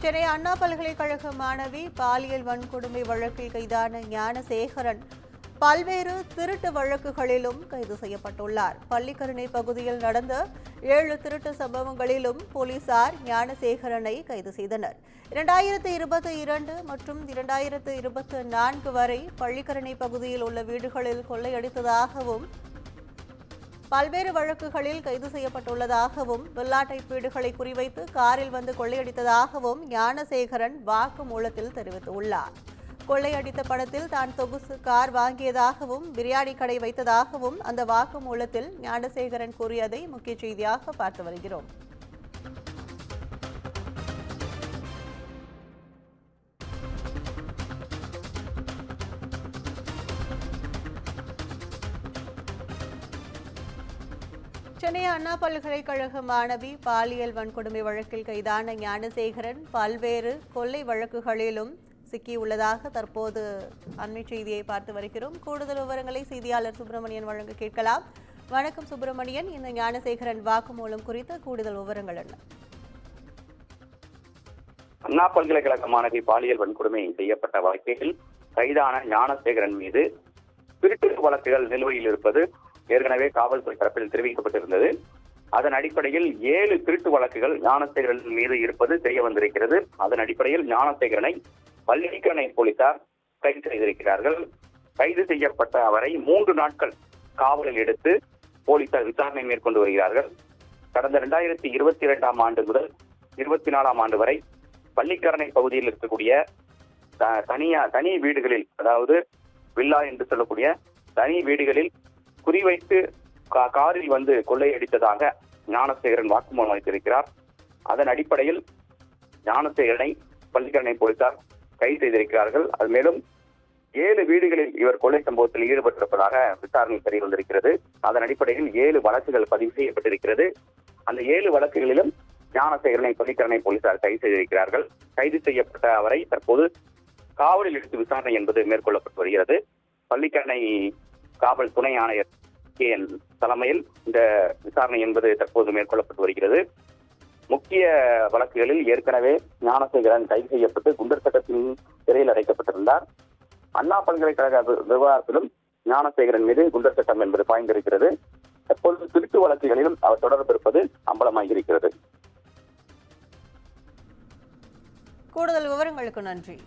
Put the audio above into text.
சென்னை அண்ணா பல்கலைக்கழக மாணவி பாலியல் வன்கொடுமை வழக்கில் கைதான ஞானசேகரன் பல்வேறு திருட்டு வழக்குகளிலும் கைது செய்யப்பட்டுள்ளார். பள்ளிக்கரணை பகுதியில் நடந்த 7 திருட்டு சம்பவங்களிலும் போலீசார் ஞானசேகரனை கைது செய்தனர். 2022 மற்றும் 2024 வரை பள்ளிக்கரணை பகுதியில் உள்ள வீடுகளில் கொள்ளையடித்ததாகவும் பல்வேறு வழக்குகளில் கைது செய்யப்பட்டுள்ளதாகவும் வெள்ளாட்டை வீடுகளை குறிவைத்து காரில் வந்து கொள்ளையடித்ததாகவும் ஞானசேகரன் வாக்குமூலத்தில் தெரிவித்துள்ளார். கொள்ளையடித்த பணத்தில் தான் சொகுசு கார் வாங்கியதாகவும் பிரியாணி கடை வைத்ததாகவும் அந்த வாக்குமூலத்தில் ஞானசேகரன் கூறியதை முக்கிய செய்தியாக பார்த்து வருகிறோம். சென்னை அண்ணா பல்கலைக்கழக மாணவி பாலியல் வன்கொடுமை வழக்கில் கைதான ஞானசேகரன் பல்வேறு கொள்ளை வழக்குகளிலும் சிக்கியுள்ளதாக தற்போது அண்மை செய்தியை பார்த்து வருகிறோம். கூடுதல் விவரங்களை செய்தியாளர் சுப்பிரமணியன் வழங்க கேட்கலாம். வணக்கம் சுப்பிரமணியன், இந்த ஞானசேகரன் வாக்குமூலம் குறித்த கூடுதல் விவரங்கள் என்ன? அண்ணா பல்கலைக்கழக மாணவி பாலியல் வன்கொடுமை செய்யப்பட்ட வழக்கில் கைதான ஞானசேகரன் மீது திருட்டு வழக்குகள் நிலுவையில் இருப்பது ஏற்கனவே காவல்துறை தரப்பில் தெரிவிக்கப்பட்டிருந்தது. அதன் அடிப்படையில் 7 திருட்டு வழக்குகள் ஞானசேகரன் மீது இருப்பது தெரிய வந்திருக்கிறது. அதன் அடிப்படையில் ஞானசேகரனை பள்ளிக்கரணை போலீசார் கைது செய்திருக்கிறார்கள். கைது செய்யப்பட்ட அவரை 3 நாட்கள் காவலில் எடுத்து போலீசார் விசாரணை மேற்கொண்டு வருகிறார்கள். கடந்த 2022ஆம் ஆண்டு முதல் 24ஆம் ஆண்டு வரை பள்ளிக்கரணை பகுதியில் இருக்கக்கூடிய தனி வீடுகளில், அதாவது வில்லா என்று சொல்லக்கூடிய தனி வீடுகளில் குறிவைத்து காரில் வந்து கொள்ளையடித்ததாக ஞானசேகரன் வாக்குமூலம் அளித்திருக்கிறார். அதன் அடிப்படையில் ஞானசேகரனை பள்ளிக்கரணை போலீசார் கைது செய்திருக்கிறார்கள். அது மேலும் 7 வீடுகளில் இவர் கொள்ளை சம்பவத்தில் ஈடுபட்டிருப்பதாக விசாரணை தெரிய வந்திருக்கிறது. அதன் அடிப்படையில் 7 வழக்குகள் பதிவு செய்யப்பட்டிருக்கிறது. அந்த 7 வழக்குகளிலும் ஞானசேகரனை பள்ளிக்கரணை போலீசார் கைது செய்திருக்கிறார்கள். கைது செய்யப்பட்ட அவரை தற்போது காவலில் எடுத்து விசாரணை என்பது மேற்கொள்ளப்பட்டு வருகிறது. பள்ளிக்கரணை காவல் துணை ஆணையர் தலைமையில் இந்த விசாரணை என்பது தற்போது மேற்கொள்ளப்பட்டு வருகிறது. முக்கிய வழக்குகளில் ஏற்கனவே ஞானசேகரன் கைது செய்யப்பட்டு குண்டர் சட்டத்தின் சிறையில் அடைக்கப்பட்டிருந்தார். அண்ணா பல்கலைக்கழக விவகாரத்திலும் ஞானசேகரன் மீது குண்டர் சட்டம் என்பது பாய்ந்திருக்கிறது. தற்போது திருட்டு வழக்குகளிலும் அவர் தொடர்பு இருப்பது அம்பலமாகியிருக்கிறது. கூடுதல் விவரங்களுக்கு நன்றி.